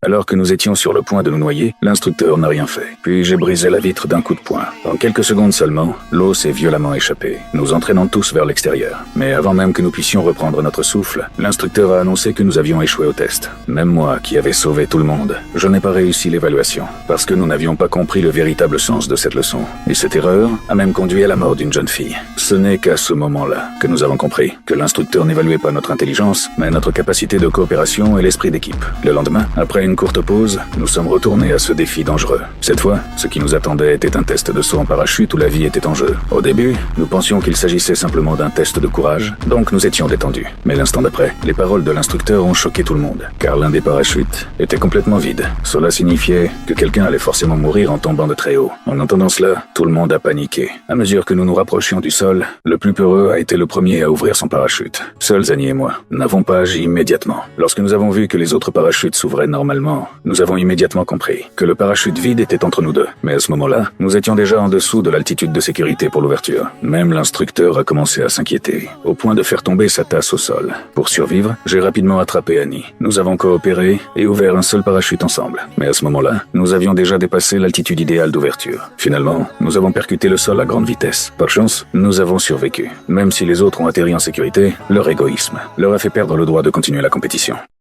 Alors que nous étions sur le point de nous noyer, l'instructeur n'a rien fait. Puis j'ai brisé la vitre d'un coup de poing. En quelques secondes seulement, l'eau s'est violemment échappée, nous entraînant tous vers l'extérieur. Mais avant même que nous puissions reprendre notre souffle, l'instructeur a annoncé que nous avions échoué au test. Même moi, qui avais sauvé tout le monde, je n'ai pas réussi l'évaluation, parce que nous n'avions pas compris le véritable sens de cette leçon. Et cette erreur a même conduit à la mort d'une jeune fille. Ce n'est qu'à ce moment-là que nous avons compris que l'instructeur n'évaluait pas notre intelligence, mais notre capacité de coopération et l'esprit d'équipe. Le lendemain, après une courte pause, nous sommes retournés à ce défi dangereux. Cette fois, ce qui nous attendait était un test de saut en parachute où la vie était en jeu. Au début, nous pensions qu'il s'agissait simplement d'un test de courage, donc nous étions détendus. Mais l'instant d'après, les paroles de l'instructeur ont choqué tout le monde, car l'un des parachutes était complètement vide. Cela signifiait que quelqu'un allait forcément mourir en tombant de très haut. En entendant cela, tout le monde a paniqué. À mesure que nous nous rapprochions du sol, le plus peureux a été le premier à ouvrir son parachute. Seuls Annie et moi n'avons pas agi immédiatement. Lorsque nous avons vu que les autres parachutes s'ouvraient normalement, nous avons immédiatement compris que le parachute vide était entre nous deux. Mais à ce moment-là, nous étions déjà en dessous de l'altitude de sécurité pour l'ouverture. Même l'instructeur a commencé à s'inquiéter, au point de faire tomber sa tasse au sol. Pour survivre, j'ai rapidement attrapé Annie. Nous avons coopéré et ouvert un seul parachute ensemble. Mais à ce moment-là, nous avions déjà dépassé l'altitude idéale d'ouverture. Finalement, nous avons percuté le sol à grande vitesse. Par chance, nous avons survécu. Même si les autres ont atterri en sécurité, leur égoïsme leur a fait perdre le droit de continuer la compétition.